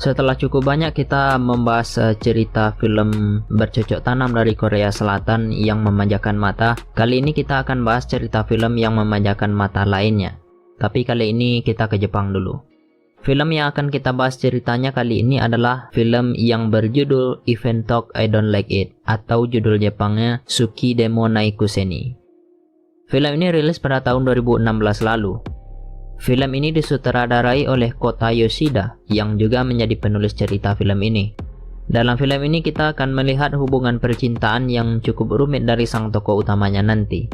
Setelah cukup banyak kita membahas cerita film bercocok tanam dari Korea Selatan yang memanjakan mata, kali ini kita akan bahas cerita film yang memanjakan mata lainnya. Tapi kali ini kita ke Jepang dulu. Film yang akan kita bahas ceritanya kali ini adalah film yang berjudul Event Talk I Don't Like It, atau judul Jepangnya Tsuki Demo Naikuseni. Film ini rilis pada tahun 2016 lalu. Film ini disutradarai oleh Kota Yoshida yang juga menjadi penulis cerita film ini. Dalam film ini kita akan melihat hubungan percintaan yang cukup rumit dari sang tokoh utamanya nanti.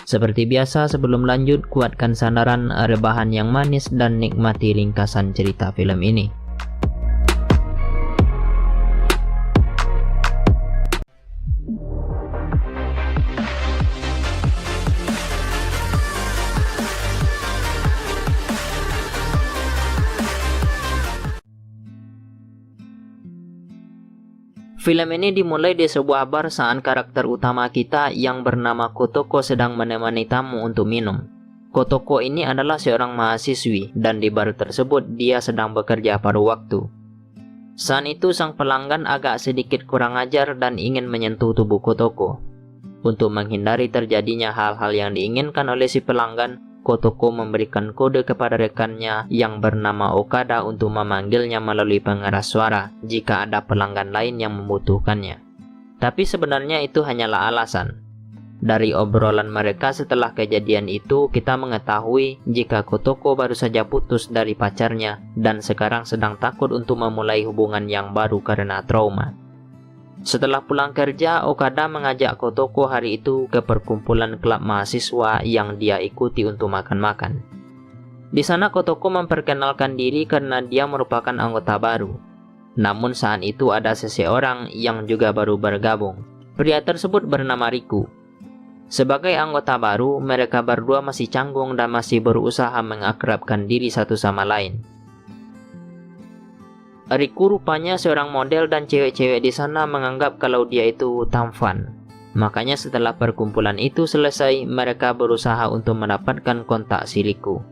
Seperti biasa, sebelum lanjut, kuatkan sandaran, rebahan yang manis, dan nikmati ringkasan cerita film ini. Film ini dimulai di sebuah bar saat karakter utama kita yang bernama Kotoko sedang menemani tamu untuk minum. Kotoko ini adalah seorang mahasiswi dan di bar tersebut dia sedang bekerja paruh waktu. Saat itu sang pelanggan agak sedikit kurang ajar dan ingin menyentuh tubuh Kotoko. Untuk menghindari terjadinya hal-hal yang diinginkan oleh si pelanggan, Kotoko memberikan kode kepada rekannya yang bernama Okada untuk memanggilnya melalui pengeras suara jika ada pelanggan lain yang membutuhkannya. Tapi sebenarnya itu hanyalah alasan. Dari obrolan mereka setelah kejadian itu, kita mengetahui jika Kotoko baru saja putus dari pacarnya dan sekarang sedang takut untuk memulai hubungan yang baru karena trauma. Setelah pulang kerja, Okada mengajak Kotoko hari itu ke perkumpulan klub mahasiswa yang dia ikuti untuk makan-makan. Di sana Kotoko memperkenalkan diri karena dia merupakan anggota baru. Namun saat itu ada seseorang yang juga baru bergabung. Pria tersebut bernama Riku. Sebagai anggota baru, mereka berdua masih canggung dan masih berusaha mengakrabkan diri satu sama lain. Riku rupanya seorang model dan cewek-cewek di sana menganggap kalau dia itu tampan. Makanya setelah perkumpulan itu selesai, mereka berusaha untuk mendapatkan kontak si Riku.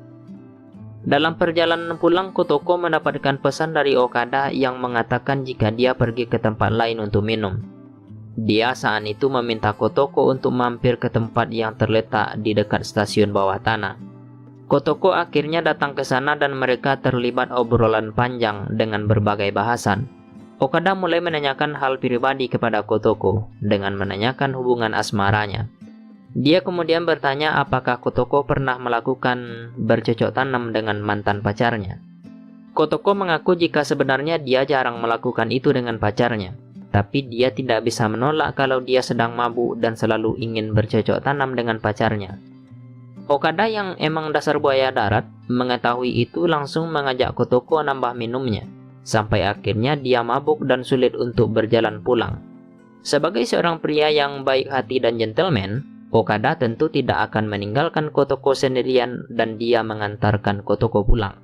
Dalam perjalanan pulang, Kotoko mendapatkan pesan dari Okada yang mengatakan jika dia pergi ke tempat lain untuk minum. Dia saat itu meminta Kotoko untuk mampir ke tempat yang terletak di dekat stasiun bawah tanah. Kotoko akhirnya datang ke sana dan mereka terlibat obrolan panjang dengan berbagai bahasan. Okada mulai menanyakan hal pribadi kepada Kotoko dengan menanyakan hubungan asmaranya. Dia kemudian bertanya apakah Kotoko pernah melakukan bercocok tanam dengan mantan pacarnya. Kotoko mengaku jika sebenarnya dia jarang melakukan itu dengan pacarnya, tapi dia tidak bisa menolak kalau dia sedang mabuk dan selalu ingin bercocok tanam dengan pacarnya. Okada yang emang dasar buaya darat mengetahui itu langsung mengajak Kotoko nambah minumnya, sampai akhirnya dia mabuk dan sulit untuk berjalan pulang. Sebagai seorang pria yang baik hati dan gentleman, Okada tentu tidak akan meninggalkan Kotoko sendirian dan dia mengantarkan Kotoko pulang.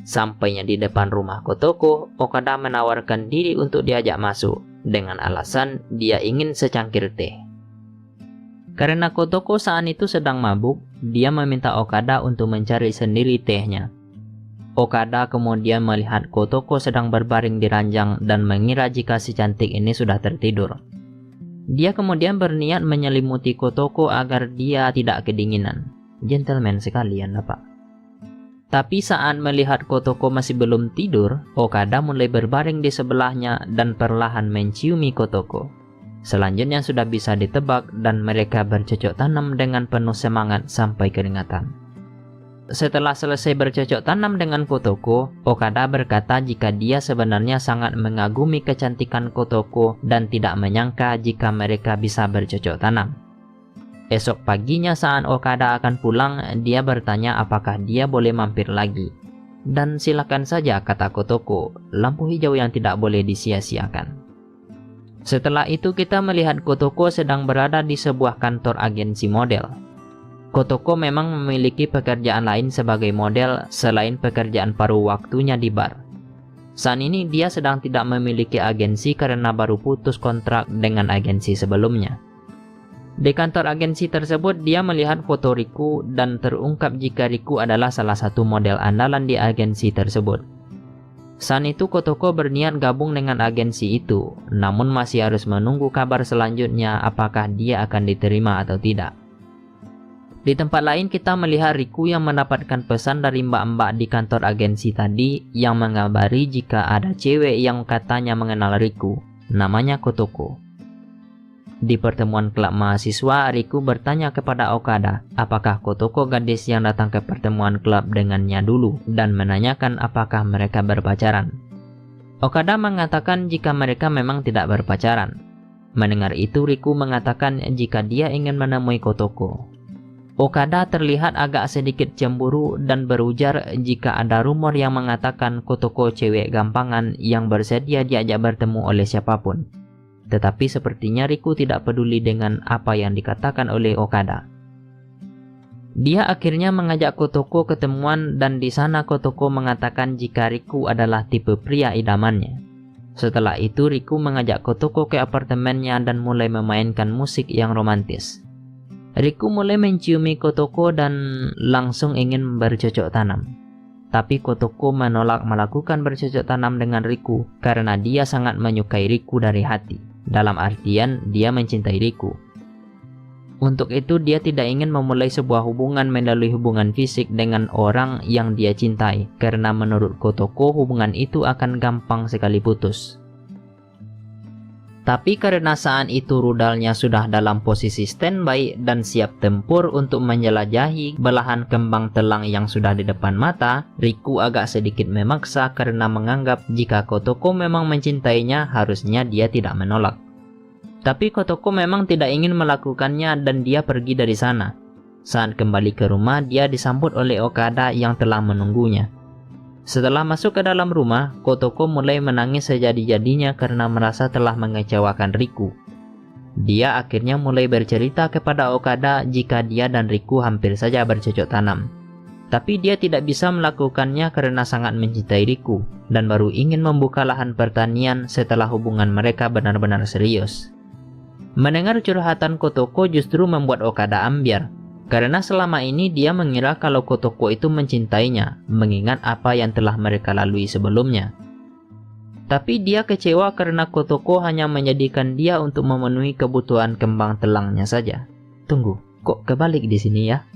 Sampainya di depan rumah Kotoko, Okada menawarkan diri untuk diajak masuk dengan alasan dia ingin secangkir teh. Karena Kotoko saat itu sedang mabuk, dia meminta Okada untuk mencari sendiri tehnya. Okada kemudian melihat Kotoko sedang berbaring di ranjang dan mengira jika si cantik ini sudah tertidur. Dia kemudian berniat menyelimuti Kotoko agar dia tidak kedinginan. Gentleman sekali ya, Pak. Tapi saat melihat Kotoko masih belum tidur, Okada mulai berbaring di sebelahnya dan perlahan menciumi Kotoko. Selanjutnya sudah bisa ditebak dan mereka bercocok tanam dengan penuh semangat sampai keringatan. Setelah selesai bercocok tanam dengan Kotoko, Okada berkata jika dia sebenarnya sangat mengagumi kecantikan Kotoko dan tidak menyangka jika mereka bisa bercocok tanam. Esok paginya saat Okada akan pulang, dia bertanya apakah dia boleh mampir lagi. Dan silakan saja, kata Kotoko, lampu hijau yang tidak boleh disia-siakan. Setelah itu kita melihat Kotoko sedang berada di sebuah kantor agensi model. Kotoko memang memiliki pekerjaan lain sebagai model selain pekerjaan paruh waktunya di bar. Saat ini dia sedang tidak memiliki agensi karena baru putus kontrak dengan agensi sebelumnya. Di kantor agensi tersebut dia melihat foto Riku dan terungkap jika Riku adalah salah satu model andalan di agensi tersebut. Saat itu Kotoko berniat gabung dengan agensi itu, namun masih harus menunggu kabar selanjutnya apakah dia akan diterima atau tidak. Di tempat lain kita melihat Riku yang mendapatkan pesan dari mbak-mbak di kantor agensi tadi yang mengabari jika ada cewek yang katanya mengenal Riku, namanya Kotoko. Di pertemuan klub mahasiswa, Riku bertanya kepada Okada apakah Kotoko gadis yang datang ke pertemuan klub dengannya dulu dan menanyakan apakah mereka berpacaran. Okada mengatakan jika mereka memang tidak berpacaran. Mendengar itu, Riku mengatakan jika dia ingin menemui Kotoko. Okada terlihat agak sedikit cemburu dan berujar jika ada rumor yang mengatakan Kotoko cewek gampangan yang bersedia diajak bertemu oleh siapapun. Tetapi sepertinya Riku tidak peduli dengan apa yang dikatakan oleh Okada. Dia akhirnya mengajak Kotoko ketemuan dan di sana Kotoko mengatakan jika Riku adalah tipe pria idamannya. Setelah itu Riku mengajak Kotoko ke apartemennya dan mulai memainkan musik yang romantis. Riku mulai menciumi Kotoko dan langsung ingin bercocok tanam. Tapi Kotoko menolak melakukan bercocok tanam dengan Riku karena dia sangat menyukai Riku dari hati. Dalam artian dia mencintai Riku. Untuk itu dia tidak ingin memulai sebuah hubungan melalui hubungan fisik dengan orang yang dia cintai karena menurut Kotoko hubungan itu akan gampang sekali putus. Tapi karena saat itu rudalnya sudah dalam posisi standby dan siap tempur untuk menjelajahi belahan kembang telang yang sudah di depan mata, Riku agak sedikit memaksa karena menganggap jika Kotoko memang mencintainya harusnya dia tidak menolak. Tapi Kotoko memang tidak ingin melakukannya dan dia pergi dari sana. Saat kembali ke rumah, dia disambut oleh Okada yang telah menunggunya. Setelah masuk ke dalam rumah, Kotoko mulai menangis sejadi-jadinya karena merasa telah mengecewakan Riku. Dia akhirnya mulai bercerita kepada Okada jika dia dan Riku hampir saja bercocok tanam. Tapi dia tidak bisa melakukannya karena sangat mencintai Riku dan baru ingin membuka lahan pertanian setelah hubungan mereka benar-benar serius. Mendengar curhatan Kotoko justru membuat Okada ambyar. Karena selama ini dia mengira kalau Kotoko itu mencintainya, mengingat apa yang telah mereka lalui sebelumnya. Tapi dia kecewa karena Kotoko hanya menjadikan dia untuk memenuhi kebutuhan kembang telangnya saja. Tunggu, kok kebalik di sini ya?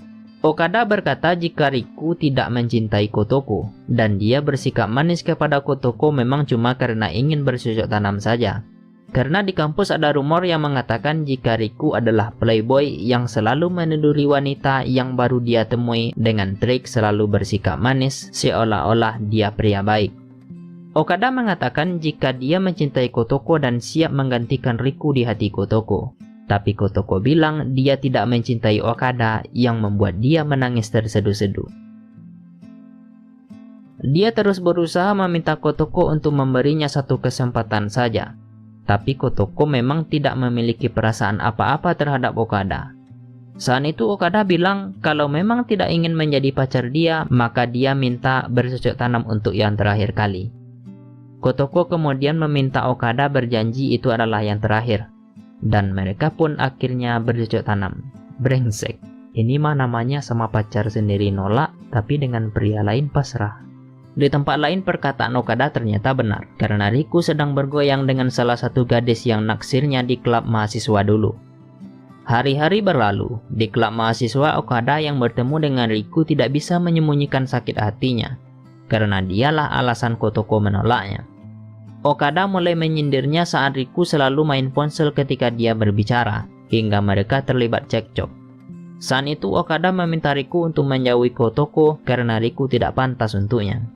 Okada berkata jika Riku tidak mencintai Kotoko, dan dia bersikap manis kepada Kotoko memang cuma karena ingin bercocok tanam saja. Karena di kampus ada rumor yang mengatakan jika Riku adalah playboy yang selalu meneduri wanita yang baru dia temui dengan trik selalu bersikap manis seolah-olah dia pria baik. Okada mengatakan jika dia mencintai Kotoko dan siap menggantikan Riku di hati Kotoko. Tapi Kotoko bilang dia tidak mencintai Okada yang membuat dia menangis terseduh-seduh. Dia terus berusaha meminta Kotoko untuk memberinya satu kesempatan saja. Tapi Kotoko memang tidak memiliki perasaan apa-apa terhadap Okada. Saat itu Okada bilang kalau memang tidak ingin menjadi pacar dia, maka dia minta bercocok tanam untuk yang terakhir kali. Kotoko kemudian meminta Okada berjanji itu adalah yang terakhir. Dan mereka pun akhirnya bercocok tanam. Brengsek, ini mah namanya sama pacar sendiri nolak, tapi dengan pria lain pasrah. Di tempat lain perkataan Okada ternyata benar, karena Riku sedang bergoyang dengan salah satu gadis yang naksirnya di klub mahasiswa dulu. Hari-hari berlalu, di klub mahasiswa Okada yang bertemu dengan Riku tidak bisa menyembunyikan sakit hatinya, karena dialah alasan Kotoko menolaknya. Okada mulai menyindirnya saat Riku selalu main ponsel ketika dia berbicara, hingga mereka terlibat cekcok. Saat itu Okada meminta Riku untuk menjauhi Kotoko karena Riku tidak pantas untuknya.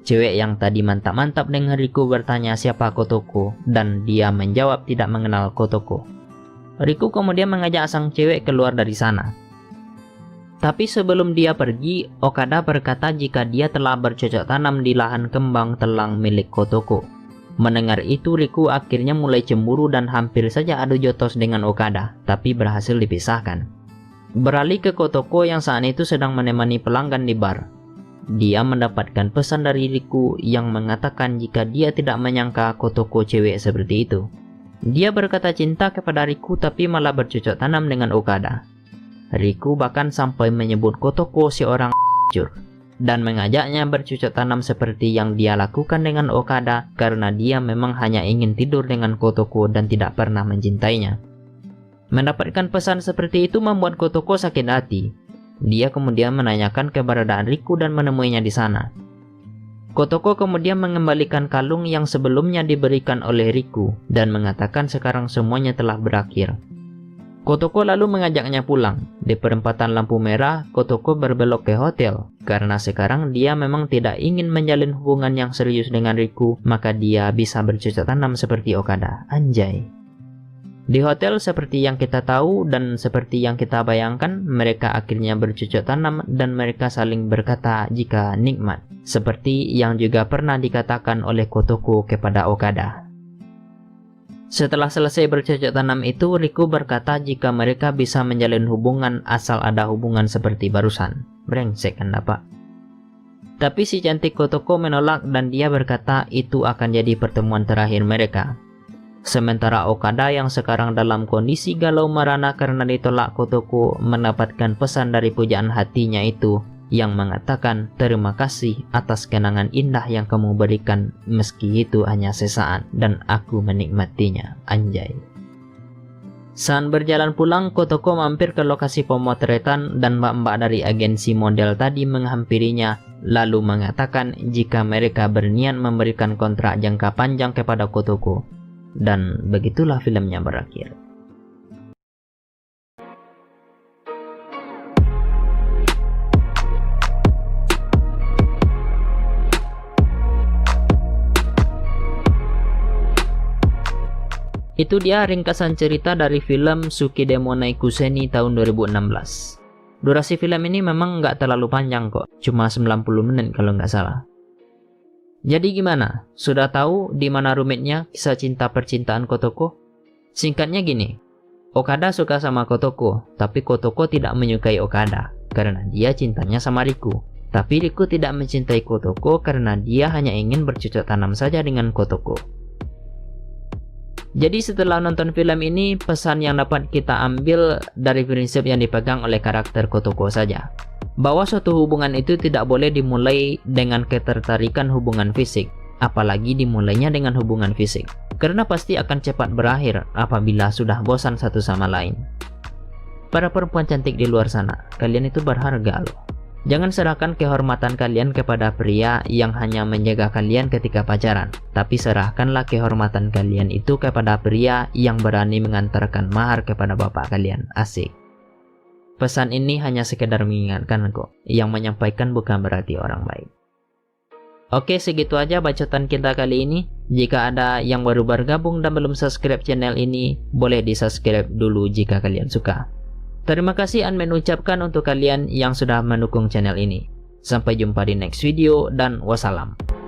Cewek yang tadi mantap-mantap dengan Riku bertanya siapa Kotoko dan dia menjawab tidak mengenal Kotoko. Riku kemudian mengajak sang cewek keluar dari sana. Tapi sebelum dia pergi, Okada berkata jika dia telah bercocok tanam di lahan kembang telang milik Kotoko. Mendengar itu Riku akhirnya mulai cemburu dan hampir saja adu jotos dengan Okada, tapi berhasil dipisahkan. Beralih ke Kotoko yang saat itu sedang menemani pelanggan di bar. Dia mendapatkan pesan dari Riku yang mengatakan jika dia tidak menyangka Kotoko cewek seperti itu. Dia berkata cinta kepada Riku tapi malah bercocok tanam dengan Okada. Riku bahkan sampai menyebut Kotoko seorang hancur. dan mengajaknya bercocok tanam seperti yang dia lakukan dengan Okada karena dia memang hanya ingin tidur dengan Kotoko dan tidak pernah mencintainya. Mendapatkan pesan seperti itu membuat Kotoko sakit hati. Dia kemudian menanyakan keberadaan Riku dan menemuinya di sana. Kotoko kemudian mengembalikan kalung yang sebelumnya diberikan oleh Riku dan mengatakan sekarang semuanya telah berakhir. Kotoko lalu mengajaknya pulang. Di perempatan lampu merah, Kotoko berbelok ke hotel. Karena sekarang dia memang tidak ingin menjalin hubungan yang serius dengan Riku, maka dia bisa bercocok tanam seperti Okada. Anjay. Di hotel seperti yang kita tahu dan seperti yang kita bayangkan, mereka akhirnya bercocok tanam dan mereka saling berkata jika nikmat. Seperti yang juga pernah dikatakan oleh Kotoko kepada Okada. Setelah selesai bercocok tanam itu, Riku berkata jika mereka bisa menjalin hubungan asal ada hubungan seperti barusan. Brengsek kan Pak? Tapi si cantik Kotoko menolak dan dia berkata itu akan jadi pertemuan terakhir mereka. Sementara Okada yang sekarang dalam kondisi galau merana karena ditolak Kotoko mendapatkan pesan dari pujaan hatinya itu yang mengatakan terima kasih atas kenangan indah yang kamu berikan meski itu hanya sesaat dan aku menikmatinya. Anjay. Saat berjalan pulang, Kotoko mampir ke lokasi pemotretan dan mbak-mbak dari agensi model tadi menghampirinya lalu mengatakan jika mereka berniat memberikan kontrak jangka panjang kepada Kotoko. Dan begitulah filmnya berakhir. Itu dia ringkasan cerita dari film Tsukidemo Naikuseni tahun 2016. Durasi film ini memang nggak terlalu panjang kok, cuma 90 menit kalau nggak salah. Jadi gimana? Sudah tahu di mana rumitnya kisah cinta percintaan Kotoko? Singkatnya gini, Okada suka sama Kotoko, tapi Kotoko tidak menyukai Okada karena dia cintanya sama Riku. Tapi Riku tidak mencintai Kotoko karena dia hanya ingin bercocok tanam saja dengan Kotoko. Jadi setelah nonton film ini, pesan yang dapat kita ambil dari prinsip yang dipegang oleh karakter Kotoko saja. Bahwa suatu hubungan itu tidak boleh dimulai dengan ketertarikan hubungan fisik, apalagi dimulainya dengan hubungan fisik, karena pasti akan cepat berakhir apabila sudah bosan satu sama lain. Para perempuan cantik di luar sana, kalian itu berharga loh. Jangan serahkan kehormatan kalian kepada pria yang hanya menjaga kalian ketika pacaran, tapi serahkanlah kehormatan kalian itu kepada pria yang berani mengantarkan mahar kepada bapak kalian. Asik. Pesan ini hanya sekedar mengingatkan kok, yang menyampaikan bukan berarti orang baik. Oke, segitu aja bacotan kita kali ini. Jika ada yang baru bergabung dan belum subscribe channel ini, boleh di subscribe dulu jika kalian suka. Terima kasih Admin ucapkan untuk kalian yang sudah mendukung channel ini. Sampai jumpa di next video dan wassalam.